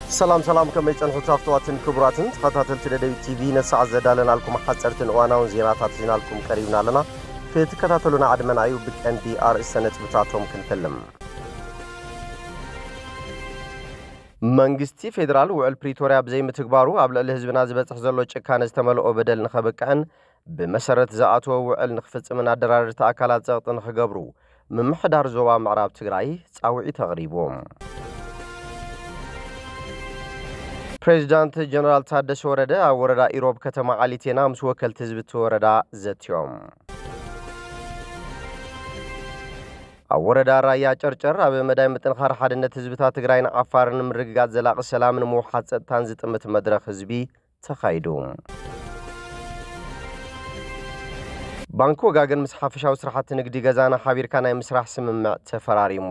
سلام كما يتنحو تافتواتن كبراتن تخطاتل تددوي تي في نسع زدالنا لكم حصرتن وانا زيناتات زينالكم قريبنا لنا في تكتاتلنا عدمنا ايو بك NPR السنة بتاعتهم كنتلم منغستي فيدرال وعل بريتوريا بزي متكبارو قبل الهزبنا زبصح زلو ጭካነ ዝተመልኦ በደል ንኸበቃን بمسرت زاتو وعل نخفصمنا درارت አካላት ጸጥን خገብሩ ممحدار ዞባ ምዕራብ ትግራይ ጻውዒ ተغሪቦም President General Tadesh Warada Warada Europe ከተማ አሊቴና ምስ ወከልት ህዝብ ተወረዳ ዘትዮም አወረዳ ራያ ጨርጨር አበ መዳይ ምጥንኻር ሓድነት ህዝብታ ትግራይን አፋርን ምርግጋት ዘላቅ ሰላምን መውሓት ጸጥታን ዝጥምት መድረኽ ህዝቢ ተኻይዱ ባንክ ወጋገን ምስ ሓፈሻው ስራሕቲ ንግዲ ገዛና ሓቢርካ ናይ ምስራሕ ስምምዕ ተፈራሪሙ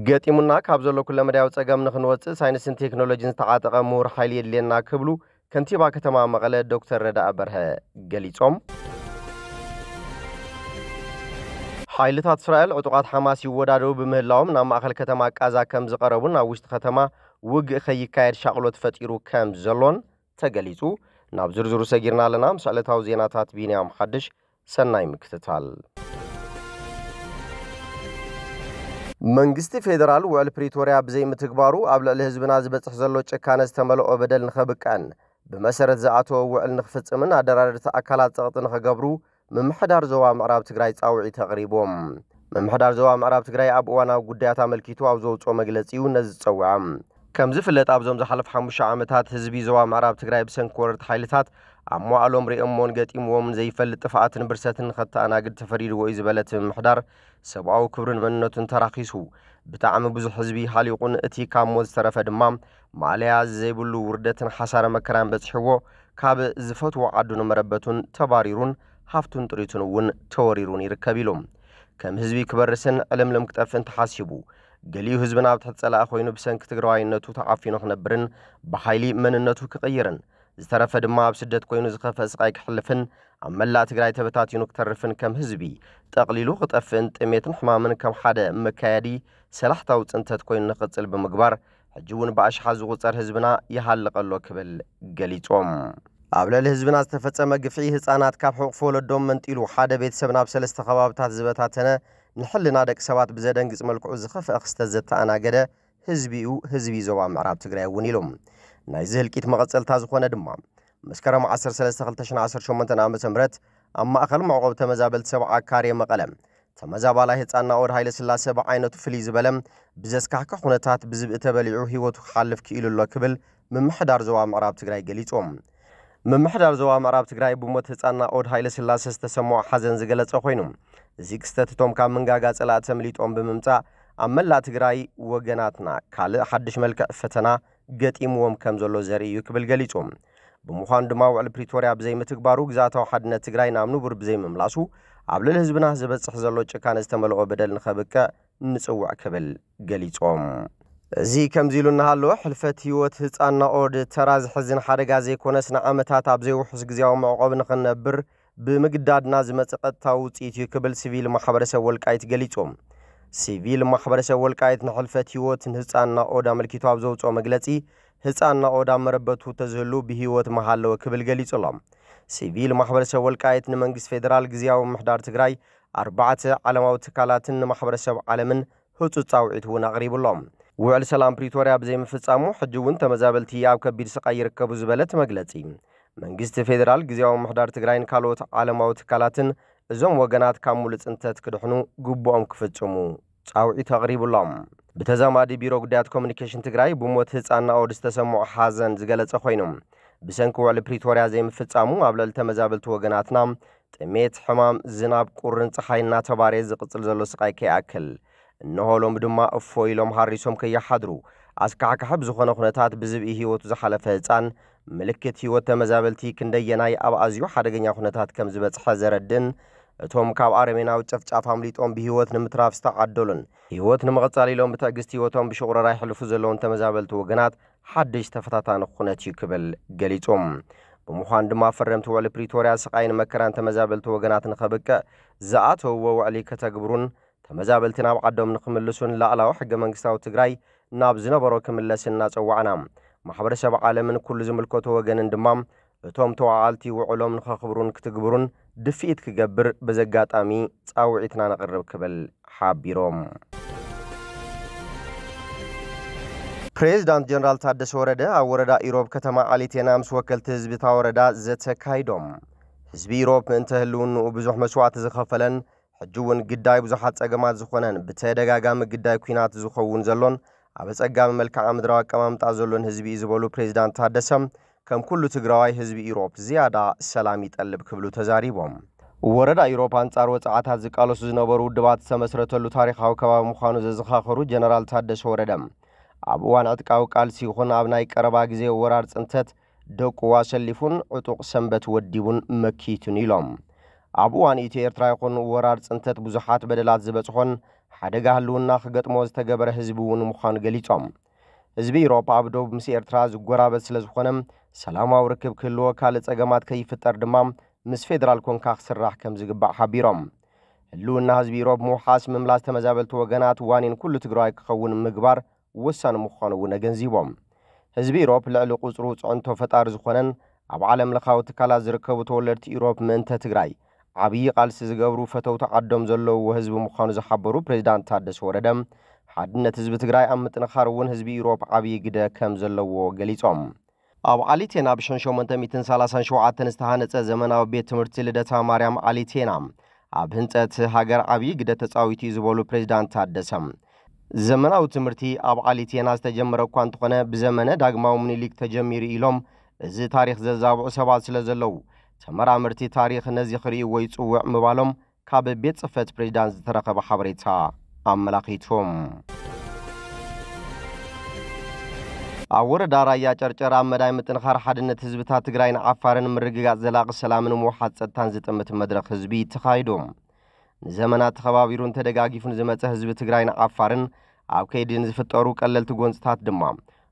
ገጢሙና ካብ ዘሎ ኩለ መዳያው ጸገም ንኽንወጽእ ሳይንስን ቴክኖሎጂን ተዓጠቐ ምሁር ሓይሊ የድልየና ክብሉ ከንቲባ ከተማ መቐለ ዶክተር ረዳእ በርሀ ገሊጾም ሓይልታት እስራኤል ዕጡቃት ሐማስ ይወዳደሩ በምህላዎም ናብ ማእከል ከተማ ቃዛ ከም ዝቀረቡን ኣብ ውሽጢ ከተማ ውግእ ኸይካየድ ሻቅሎት ፈጢሩ ከም ዘሎን ተገሊጹ ናብ ዝርዝሩ ሰጊርና ኣለና ምስ ዕለታዊ ዜናታት ቢንያም ሓድሽ ሰናይ ምክትታል መንግስቲ ፌደራል ወል ፕሪቶሪያ በዘይ ምትግባሩ ኣብ ልዕሊ ህዝብና ዝበጽሕ ዘሎ ጭካነ ዝተመልኦ በደል ንኸብቃን ብመሰረት ዝኣቶ ውዕል ንኽፍጽምን ኣደራረድቲ ኣካላት ጸጥን ኸገብሩ ممحدار ዞባ ምዕራብ ትግራይ ጻውዒ ተቕሪቦም ممحدار ዞባ ምዕራብ ትግራይ ኣብ እዋናዊ ጉዳያት ኣመልኪቱ ኣብ ዘውጾ መግለጺው ነዚ ጸውዓም ከም ዝፍለጥ ኣብዞም ዝሓለፈ 5 ዓመታት ህዝቢ ዞባ ምዕራብ ትግራይ ብሰንኪ ወረርቲ ሓይልታት ኣብ ሞዓሎም ሪኦሞን ገጢምዎም ዘይፈልጥ ጥፍኣትን ብርሰትን ከተኣናግድ ተፈሪድዎ እዩ ዝበለት ምምሕዳር ሰብኣዊ ክብርን መንነቱን ተራኺሱ ብጣዕሚ ብዙሕ ህዝቢ ሓሊቁን እቲ ካብ ሞት ዝተረፈ ድማ ማልያ ዘይብሉ ውርደትን ሓሳረ መከራን በጽሕዎ ካብ ዝፈትዎ ዓዱ ንመረበቱን ተባሪሩን ሃፍቱን ጥሪቱን ውን ተወሪሩን ይርከብ ኢሎም ከም ህዝቢ ክበርስን ዕለምለም ክጠፍን ተሓሲቡ ገሊዩ ህዝብና ኣብ ትሕቲ ጸላእ ኮይኑ ብሰንኪ ትግራዋይነቱ ተዓፊኑ ክነብርን ብሓይሊ መንነቱ ክቕይርን ዝተረፈ ድማ ኣብ ስደት ኮይኑ ዝኸፈ ስቃይ ክሕልፍን ኣብ መላእ ትግራይ ተበታቲኑ ክተርፍን ከም ህዝቢ ጠቕሊሉ ክጠፍን ጥሜትን ሕማምን ከም ሓደ መካየዲ ሰላሕታዊ ጽንተት ኮይኑ ንኽጽል ብምግባር ሕጂ ውን ብኣሽሓት ዝቝጸር ህዝብና ይሃልቀሎ ክብል ገሊጾም ኣብ ልዕሊ ህዝብና ዝተፈጸመ ግፍዒ ህፃናት ካብ ሕቑፍ ወለዶም መንጢሉ ሓደ ቤተሰብ ናብ 3 ከባቢታት ዝበታተነ ንሕልና ደቂ ሰባት ብዘደንግጽ መልክዑ ዝኸፍአ ክስተት ዘተኣናገደ ህዝቢ ዞባ ምዕራብ ትግራይ ውን ኢሎም ናይ ዝህልቂት መቐጸልታ ዝኾነ ድማ መስከረም 13 2018 ዓ.ም ኣብ ማእኸል መዕቆብ ተመዛበልቲ ሰብዓ ካርየ መቐለ ተመዛባላይ ህፃና ኦድ ሃይለ ስላሴ ብዓይነቱ ፍልይ ዝበለ ብዘስካሕካ ኩነታት ብዝብእ ተበሊዑ ህይወቱ ክሓልፍ ክኢሉሎ ክብል ምምሕዳር ዞባ ምዕራብ ትግራይ ገሊጾም ممحدار ዞባ ምዕራብ ትግራይ ብሞት ህፃና ኦድ ሃይለ ስላሴ ዝተሰምዖ ሓዘን ዝገለጸ ኮይኑ እዚ ክስተት እቶም ካብ መንጋጋ ጸላእት ተምሊጦም ብምምጻእ ኣብ መላእ ትግራይ ወገናትና ካልእ ሓድሽ መልክዕ ፈተና ገጢምዎም ከም ዘሎ ዘርኢ እዩ ክብል ገሊጾም ብምዃኑ ድማ ውዕል ፕሪቶሪያ ብዘይ ምትግባሩ ግዛታዊ ሓድነት ትግራይ ናብ ንቡር ብዘይ ምምላሱ ኣብ ልዕሊ ህዝብና ዝበጽሕ ዘሎ ጭካነ ዝተመልኦ በደል ንኸብቅዕ ንጽውዕ ክብል ገሊጾም እዚ ከምዚሉና ሃሎ ሕልፈት ህይወት ህፃና ኦድ ተራዝ ሕዝን ሓደጋ ዘይኮነስ ንዓመታት ኣብ ዘይውሕስ ግዝያዊ መዕቆብ ንኽነብር ብምግዳድና ዝመጽእ ቀጥታዊ ውፅኢት እዩ ክብል ሲቪል ማሕበረሰብ ወልቃይት ገሊጾም ሲቪል ማሕበረሰብ ወልቃይት ንሕልፈት ህይወት ህፃና ኦድ ኣመልኪቱ ኣብ ዘውፅኦ መግለጺ ህፃና ኦድ ኣብ መረበቱ ተዝህሉ ብህይወት መሃለወ ክብል ገሊጹሎም ሲቪል ማሕበረሰብ ወልቃይት ንመንግስቲ ፌደራል ግዝያዊ ምምሕዳር ትግራይ 4 ዓለማዊ ትካላትን ንማሕበረሰብ ዓለምን ህጹጽ ጻውዒት ውን ኣቕሪቡሎም ውዕል ሰላም ፕሪቶሪያ በዘይ ምፍጻሙ ሕጂ ውን ተመዛበልቲ ኣብ ከቢድ ስቃይ ይርከቡ ዝበለት መግለጺ መንግስቲ ፌደራል ግዝያዊ ምምሕዳር ትግራይን ካልኦት ዓለማዊ ትካላትን እዞም ወገናት ካብ ሙሉእ ጽንተት ክድሕኑ ግቦኦም ክፍጽሙ ጻውዒት ኣቕሪቡሎም ብተዛማዲ ቢሮ ጉዳያት ኮሙኒኬሽን ትግራይ ብሞት ህፃና ኦድ ዝተሰምዖ ሓዘን ዝገለጸ ኮይኑ ብሰንኪ ውዕል ፕሪቶሪያ ዘይምፍጻሙ ኣብ ልዕሊ ተመዛበልቲ ወገናትና ጥሜት ሕማም ዝናብ ቁርን ፀሓይ እናተባረየ ዝቕጽል ዘሎ ስቃይ ከይኣክል እነሆሎም ድማ እፎይሎም ሃሪሶም ከይሓድሩ ኣስካሕካሕ ዝኾነ ኩነታት ብዝብኢ ህይወቱ ዝሓለፈ ህፃን ምልክት ህይወት ተመዛበልቲ ክንደየናይ ኣብ ኣዝዩ ሓደገኛ ኩነታት ከም ዝበጽሐ ዘረድን እቶም ካብ ኣረሜናዊ ጨፍጫፍ ኣምሊጦም ብህይወት ንምትራፍ ዝተዓደሉን ህይወት ንምቕጻል ኢሎም ብትዕግስቲ ህይወቶም ብሽቑረራ ይሕልፉ ዘለውን ተመዛበልቲ ወገናት ሓድሽ ተፈታታኒ ኩነት እዩ ክብል ገሊጾም ብምዃኑ ድማ ፈረምቲ ውዕሊ ፕሪቶሪያ ስቃይን መከራን ተመዛበልቲ ወገናት ንኸብቅዕ ዝኣተውዎ ውዕሊ ከተግብሩን ተመዛበልቲ ናብ ዓዶም ንኽምልሱን ላዕላዊ ሕገ መንግስታዊ ትግራይ ናብ ዝነበሮ ክምለስና ጸዋዕና ማሕበረሰብ ዓለምን ኩሉ ዝምልከቶ ወገንን ድማ እቶም ተዋዓልቲ ውዕሎም ንኸኽብሩን ክትግብሩን ድፊት ክገብር በዘጋጣሚ ጻውዒትና ነቕርብ ክብል ሓቢሮም ፕሬዝዳንት ጀነራል ታደሰ ወረደ ኣብ ወረዳ ኢሮብ ከተማ ዓሊቴና ምስ ወከልቲ ህዝቢ ታ ወረዳ ዘተካይዶም ህዝቢ ኢሮብ ምእንተ ህልውንኡ ብዙሕ መስዋዕቲ ዝኸፈለን ሕጂ እውን ግዳይ ብዙሓት ጸገማት ዝኾነን ብተደጋጋሚ ግዳይ ኩናት ዝኸውን ዘሎን ኣብ ጸጋሚ መልክዓ ምድራዊ ኣቀማምጣ ዘሎን ህዝቢ ዝበሉ ፕሬዝዳንት ታደሰም ከም ኩሉ ትግራዋይ ህዝቢ ኢሮብ ዝያዳ ሰላም ይጠልብ ክብሉ ተዛሪቦም ወረዳ ኢሮብ አንጻር ወጻዓታት ዝቃለሱ ዝነበሩ ውድባት ዝተመስረተሉ ታሪኻዊ ከባቢ ምዃኑ ዘዘኻኸሩ ጀነራል ታደሰ ወረደም ኣብ እዋን ዕጥቃዊ ቃልሲ ይኹን ኣብ ናይ ቀረባ ግዜ ወራር ጽንተት ደቁ ዋሰሊፉን ዕጡቕ ሰንበት ወዲቡን መኪቱን ኢሎም ኣብ እዋን ኢትዮ ኤርትራ ይኹን ወራር ጽንተት ብዙሓት በደላት ዝበጽሖን ሓደጋ ህልውና ክገጥሞ ዝተገበረ ህዝቢ እውን ምዃኑ ገሊጾም ህዝቢ ኢሮብ ኣብ ደቡብ ምስ ኤርትራ ዝጎራበት ስለ ዝኾነም ሰላማዊ ርክብ ክህልዎ ካልእ ጸገማት ከይፍጠር ድማ ምስ ፌደራል ኮንካ ክስራሕ ከም ዝግባእ ሓቢሮም ህልውና ህዝቢ ኢሮብ ምውሓስ ምምላስ ተመዛበልቲ ወገናት ዋኒን ኩሉ ትግራዋይ ክኸውን ምግባር ወሳኒ ምዃኑ እውን ገንዚቦም ህዝቢ ኢሮብ ልዕሊ ቁጽሩ ጽዕንቶ ፈጣሪ ዝኾነን ኣብ ዓለም ለኻዊ ትካላት ዝርከቡ ተወለድቲ ኢሮብ ምእንተ ትግራይ ዓብዪ ቃልሲ ዝገብሩ ፈተውቲ ዓዶም ዘለውዎ ህዝቢ ምዃኑ ዝሓበሩ ፕሬዝዳንት ታደሰ ወረደም ሓድነት ህዝቢ ትግራይ ኣብ ምጥንኻር እውን ህዝቢ ኢሮብ ዓብዪ ግደ ከም ዘለዎ ገሊጾም ኣብ ዓሊቴና ብ837 ዝተሃነጸ ዘመናዊ ቤት ትምህርቲ ልደታ ማርያም ዓሊቴና ኣብ ህንጸት ሃገር ዓብዪ ግደ ተጻዊቱ ዝበሉ ፕሬዝዳንት ታደሰም ዘመናዊ ትምህርቲ ኣብ ዓሊቴና ዝተጀመረ እኳ እንተኾነ ብዘመነ ዳግማዊ ምኒልክ ተጀሚሩ ኢሎም እዚ ታሪኽ ዘዛብዑ ሰባት ስለ ዘለዉ ተመራምርቲ ታሪኽ ነዚ ክርእይዎ ይጽውዕ ምባሎም ካብ ቤት ጽሕፈት ፕሬዝዳንት ዝተረኸበ ሓበሬታ ኣመላኺቶም ኣብ ወረዳ ራያ ጨርጨር ኣብ መዳይ ምጥንኻር ሓድነት ህዝብታት ትግራይን ዓፋርን ምርግጋጽ ዘላቒ ሰላምን ምውሓጥ ጸጥታን ዝጥምት መድረኽ ህዝቢ ተኻይዶም ንዘመናት ተኸባቢሩን ተደጋጊፉን ዝመጸ ህዝቢ ትግራይን ዓፋርን ኣብ ከይድን ዝፍጠሩ ቀለልቲ ጎንጽታት ድማ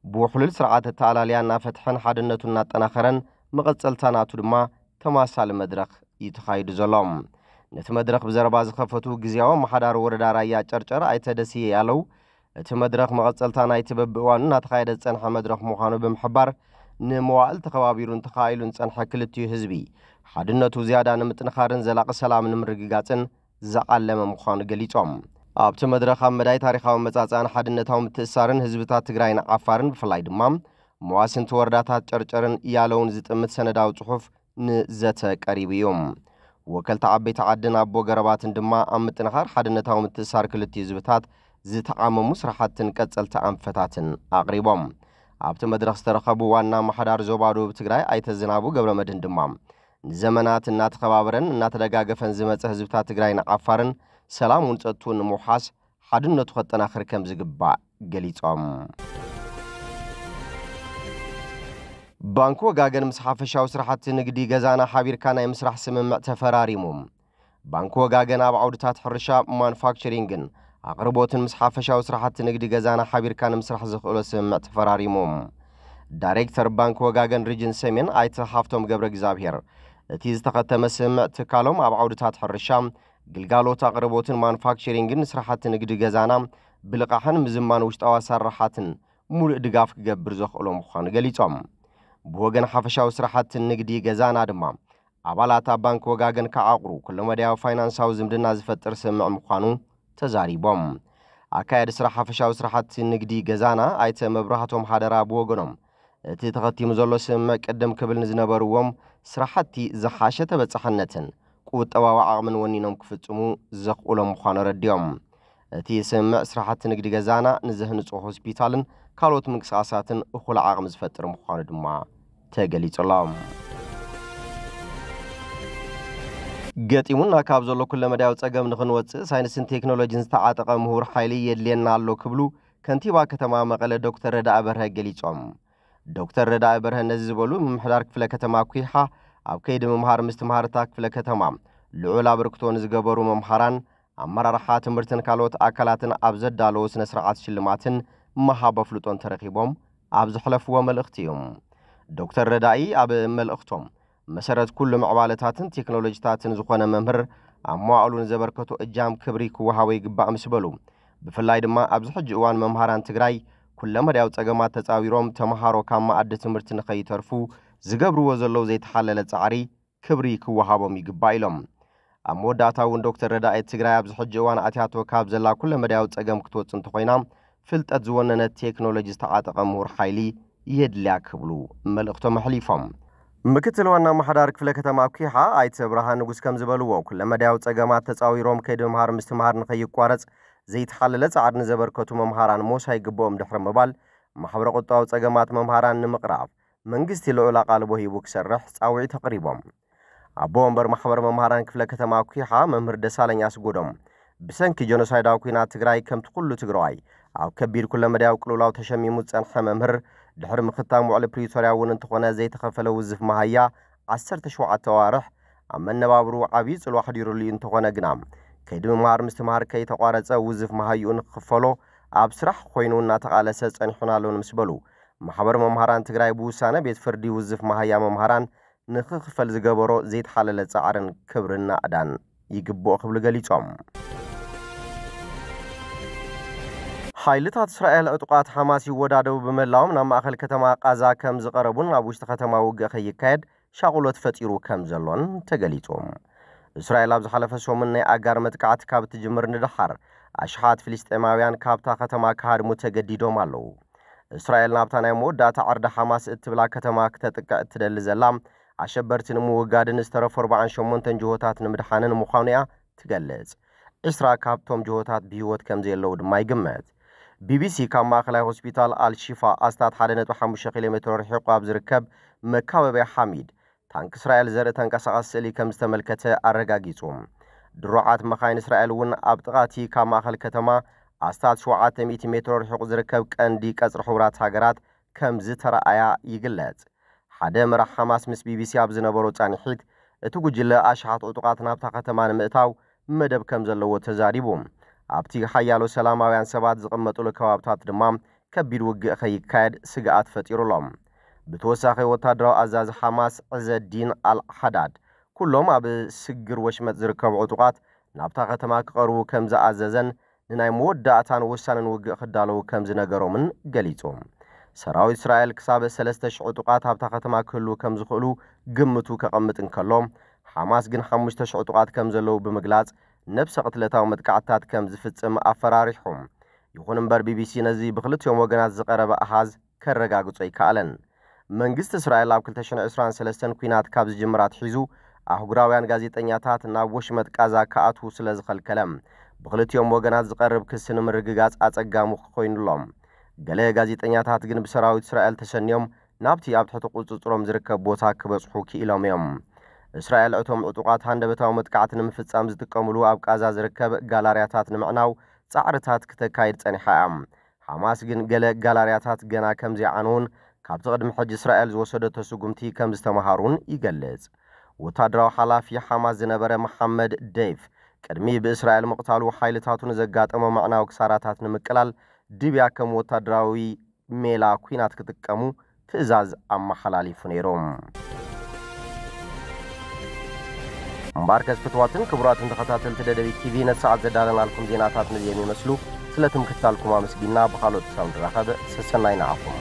ብውሕሉል ስርዓት ተኣላልያ እናፈትሐን ሓድነቱ እናጠናኸረን መቐጸልታናቱ ድማ ተማሳሊ መድረኽ ይተኻይዱ ዘሎም ነቲ መድረኽ ብዘረባ ዝኸፈቱ ጊዜያዊ ኣመሓዳሪ ወረዳ ራያ ጨርጨር ኣይተደስየ ያለው እቲ መድረኽ መቐጸልታ ናይቲ በብእዋኑ እናተኻየደ ዝጸንሐ መድረኽ ምዃኑ ብምሕባር ንመዋዕል ተኸባቢሩን ተኻኢሉን ጸንሐ ክልቲኡ ህዝቢ ሓድነቱ ዝያዳ ንምጥንኻርን ዘላቒ ሰላም ንምርግጋጽን ዝዓለመ ምዃኑ ገሊጾም ኣብቲ መድረኽ ኣብ መዳይ ታሪኻዊ መጻጽኣን ሓድነታዊ ምትእሳርን ህዝብታት ትግራይን ዓፋርን ብፍላይ ድማ መዋስንቲ ወረዳታት ጨርጨርን ያለውን ዝጥምት ሰነዳዊ ጽሑፍ ንዘተ ቀሪቡ እዮም ወከልቲ ዓበይቲ ዓድን ኣቦ ገረባትን ድማ ኣብ ምጥንኻር ሓድነታዊ ምትእሳር ክልቲኡ ህዝብታት ዝተዓመሙ ስራሕትን ቀጸልቲ ኣንፈታትን ኣቕሪቦም ኣብቲ መድረኽ ዝተረኸቡ ዋና ኣመሓዳሪ ዞባ ደቡብ ትግራይ ኣይተ ዝናቡ ገብረ መድህን ድማ ንዘመናት እናተኸባበረን እናተደጋገፈን ዝመጸ ህዝብታት ትግራይን ዓፋርን ሰላሙን ጸጥቱን ንምውሓስ ሓድነቱ ኸጠናኽር ከም ዝግባእ ገሊጾም ባንክ ወጋገን ምስ ሓፈሻዊ ስራሕቲ ንግዲ ገዛና ሓቢርካ ናይ ምስራሕ ስምምዕ ተፈራሪሙ ባንክ ወጋገን ኣብ ዓውድታት ሕርሻ ማኑፋክቸሪንግን ኣቕርቦትን ምስ ሓፈሻዊ ስራሕቲ ንግዲ ገዛና ሓቢርካ ንምስራሕ ዝኽእሎ ስምምዕ ተፈራሪሙ ዳይሬክተር ባንክ ወጋገን ሪጅን ሰሜን ኣይተ ሃፍቶም ገብረ እግዚአብሔር እቲ ዝተኸተመ ስምምዕ ትካሎም ኣብ ዓውድታት ሕርሻ ግልጋሎት ኣቕርቦትን ማኑፋክቸሪንግን ስራሕቲ ንግዲ ገዛና ብልቃሕን ምዝማን ውሽጣዊ ኣሰራሓትን ሙሉእ ድጋፍ ክገብር ዘኽእሎ ምዃኑ ገሊጾም ብወገን ሓፈሻዊ ስራሕቲ ንግዲ ገዛና ድማ ኣባላት ባንክ ወጋገን ከዓቕሩ ኩሉ መድያዊ ፋይናንሳዊ ዝምድና ዝፈጥር ስምምዕ ምዃኑ ተዛሪቦም ኣካየዲ ስራሕ ሓፈሻዊ ስራሕቲ ንግዲ ገዛና ኣይተ መብራህቶም ሓደራ ብወገኖም እቲ ተኸቲሙ ዘሎ ስምምዕ ቅድም ክብል ንዝነበርዎም ስራሕቲ ዝሓሸ ተበጻሕነትን ቁጠባዊ ዓቕምን ወኒኖም ክፍጽሙ ዘኽእሎም ምዃኑ ረድዮም እቲ ስምምዕ ስራሕቲ ንግዲ ገዛና ንዘህንጹ ሆስፒታልን ካልኦት ምንቅስቓሳትን እኹል ዓቕሚ ዝፈጥር ምዃኑ ድማ ተገሊጹሎም ገጢሙና ካብ ዘሎ ኩለ መዳያዊ ጸገም ንኽንወፅእ ሳይንስን ቴክኖሎጂን ዝተዓጠቐ ምሁር ሓይሊ የድልየና ኣሎ ክብሉ ከንቲባ ከተማ መቐለ ዶክተር ረዳኢ በርሀ ገሊጾም ዶክተር ረዳኢ በርሀ ነዚ ዝበሉ ምምሕዳር ክፍለ ከተማ ኩይሓ ኣብ ከይዲ ምምሃር ምስትምሃርታ ክፍለ ከተማ ልዑል ኣበርክቶ ንዝገበሩ መምሃራን ኣመራርሓ ትምህርትን ካልኦት ኣካላትን ኣብ ዘዳለዎ ስነ ስርዓት ሽልማትን መሃብ ኣፍልጦን ተረኺቦም ኣብ ዝሕለፍዎ መልእኽቲ እዮም ዶክተር ረዳኢ ኣብ መልእኽቶም መሰረት ኩሉ ምዕባለታትን ቴክኖሎጂታትን ዝኾነ መምህር ኣሟዕሉን ዘበርከቱ እጃም ክብሪ ክወሃቦ ይግባእ ምስ በሉ ብፍላይ ድማ ኣብዚ ሕጂ እዋን መምሃራን ትግራይ ኩለመዳያው ጸገማት ተጻዊሮም ተምሃሮ ካብ ማኣዲ ትምህርቲ ንኸይተርፉ ዝገብርዎ ዘለዉ ዘይተሓለለ ጻዕሪ ክብሪ ክወሃቦም ይግባእ ኢሎም ኣብ መወዳእታ እውን ዶክተር ረዳኤት ትግራይ ኣብዚ ሕጂ እዋን ኣትያቶ ካብ ዘላ ኩለመዳያው ጸገም ክትወጽእ እንተኾይና ፍልጠት ዝወነነ ቴክኖሎጂ ዝተዓጠቐ ምሁር ሓይሊ የድልያ ክብሉ መልእኽቶም ኣሕሊፎም ምክትል ዋና ማሕዳር ክፍለ ከተማ ኩሓ ኣይተ ብርሃን ንጉስ ከም ዝበልዎ ኩለመዳያው ጸገማት ተጻዊሮም ከይዲ ምምሃር ምስትምሃር ንኸይቋረጽ ዘይተሓለለ ጻዕሪ ንዘበርከቱ መምሃራን ሞሳይ ግቦም ድሕሪ ምባል ማሕበረ ቁጠባዊ ጸገማት መምሃራን ንምቕራብ መንግስቲ ልዑል ኣቓልቦ ሂቡ ክሰርሕ ጻውዒት ተቕሪቦም ኣቦ ወንበር ማሕበር መምሃራን ክፍለ ከተማ ኩሓ መምህር ደሳለኝ ኣስጎዶም ብሰንኪ ጀኖሳይዳዊ ኩናት ትግራይ ከምቲ ኩሉ ትግራዋይ ኣብ ከቢድ ኩለመዳያዊ ቅልውላው ተሸሚሙ ጸንሐ መምህር ድሕሪ ምኽታም ውዕሊ ፕሪቶርያ እውን እንተኾነ ዘይተኸፈለ ውዝፍ መሃያ 17 ኣዋርሕ ኣብ መነባብሩ ዓብዪ ጽልዋ ሕዲሩሉ እንተኾነ ግና ከይዲ ምምሃር ምስትምሃር ከይተቋረጸ ውዝፍ መሃይኡ ንክኽፈሎ ኣብ ስራሕ ኮይኑ እናተቓለሰ ጸኒሑናሉን ምስ በሉ ማሕበር መምሃራን ትግራይ ብውሳነ ቤት ፍርዲ ውዝፍ መሃያ መምሃራን ንክኽፈል ዝገበሮ ዘይተሓለለ ጻዕርን ክብርና ዕዳን ይግብኦ ክብሉ ገሊጾም ሓይልታት እስራኤል ዕጡቃት ሐማስ ይወዳደቡ በመላኦም ናብ ማእኸል ከተማ ቃዛ ከም ዝቐረቡን ኣብ ውሽጢ ከተማ ውግእ ከይካየድ ሻቁሎት ፈጢሩ ከም ዘሎን ተገሊጾም እስራኤል ኣብ ዝሓለፈ ሰሙን ናይ ኣጋር መጥቃዕቲ ካብ ትጅምር ንድሓር ኣሽሓት ፍልስጤማውያን ካብታ ከተማ ክሃድሙ ተገዲዶም ኣለዉ እስራኤል ናብታ ናይ መወዳእታ ዓርዳ ሐማስ እትብላ ከተማ ክተጥቅዕ እትደሊ ዘላ ኣሸበርቲ ንምውጋድን ዝተረፉ 48 ጅሆታት ንምድሓንን ምዃኑ እያ ትገልጽ 20 ካብቶም ጅሆታት ብህይወት ከም ዘየለዉ ድማ ይግመት ቢቢሲ ካብ ማእኸላይ ሆስፒታል አልሺፋ ኣስታት 1.5 ኪሎ ሜትር ርሒቑ ኣብ ዝርከብ መካበቢያ ሓሚድ ታንክ እስራኤል ዘርኢ ተንቀሳቓሲ ስእሊ ከም ዝተመልከተ ኣረጋጊጹ ድሮዓት መኻይን እስራኤል እውን ኣብ ጥቓቲ ካብ ማእኸል ከተማ ኣስታት 700 ሜትር ርሒቑ ዝርከብ ቀንዲ ቀጽሪ ሕቡራት ሃገራት ከም ዝተረኣያ ይግለጽ ሓደ ምራሕ ሐማስ ምስ ቢቢሲ ኣብ ዝነበሮ ጻኒሒት እቲ ጉጅለ ኣሽሓት ዕጡቃት ናብታ ከተማ ንምእታው መደብ ከም ዘለዎ ተዛሪቡ ኣብቲ ሓያሎ ሰላማውያን ሰባት ዝቕመጡሉ ከባብታት ድማ ከቢድ ውግእ ከይካየድ ስግኣት ፈጢሩሎም ብተወሳኺ ወታደራዊ ኣዛዚ ሐማስ ዒዘዲን አልሓዳድ ኩሎም ኣብ ስግር ወሽመጥ ዝርከቡ ዕጡቃት ናብታ ከተማ ክቐርቡ ከም ዝኣዘዘን ንናይ መወዳእታን ውሳነን ውግእ ክዳለዉ ከም ዝነገሮምን ገሊጾም ሰራዊት እስራኤል ክሳብ 3000 ዕጡቃት ኣብታ ከተማ ክህሉ ከም ዝኽእሉ ግምቱ ከቐምጥ እንከሎ ሐማስ ግን 5000 ዕጡቃት ከም ዘለዉ ብምግላጽ ነብሰ ቅትለታዊ መጥቃዕትታት ከም ዝፍጽም ኣፈራሪሖም ይኹን እምበር ቢቢሲ ነዚ ብክልቲኦም ወገናት ዝቐረበ ኣሃዝ ከረጋግጾ ይከኣለን መንግስቲ እስራኤል ኣብ 2023 ኩናት ካብ ዝጅምራት ሒዙ ኣህጉራውያን ጋዜጠኛታት ናብ ወሽመጥ ቃዛ ከኣትዉ ስለ ዝኸልከለ ብክልቲኦም ወገናት ዝቐርብ ክስ ንምርግጋጽ ኣጸጋሙ ኮይኑሎም ገለ ጋዜጠኛታት ግን ብሰራዊት እስራኤል ተሰንዮም ናብቲ ኣብ ትሕቲ ቁጽጽሮም ዝርከብ ቦታ ክበጽሑ ክኢሎም እዮም እስራኤል እቶም ዕጡቃት ሃንደበታዊ መጥቃዕቲ ንምፍጻም ዝጥቀሙሉ ኣብ ቃዛ ዝርከብ ጋላርያታት ንምዕናው ጻዕርታት ክተካይድ ጸኒሓ እያ ሐማስ ግን ገለ ጋላርያታት ገና ከም ዘይዓነውን ካብቲ ቅድሚ ሕጂ እስራኤል ዝወሰደቶ ስጉምቲ ከም ዝተምሃሩን ይገልጽ ወታደራዊ ሓላፊ ሐማስ ዝነበረ መሐመድ ደይፍ ቅድሚ ብእስራኤል ምቕታሉ ሓይልታቱን ዘጋጠመ ማዕናዊ ክሳራታት ንምቅላል ድብያ ከም ወታደራዊ ሜላ ኩናት ክጥቀሙ ትእዛዝ ኣመሓላሊፉ ነይሮም እምባርከስ ፍትዋትን ክቡራትን ተኸታተልቲ ደደቢት ቲቪ ነሰዓት ዘዳለናልኩም ዜናታት ነዚኦም ይመስሉ ስለትም ክትታልኩም ኣመስጊና ብኻልኦት ሳውንድ ረኸብ ሰሰናይ ንዓኹም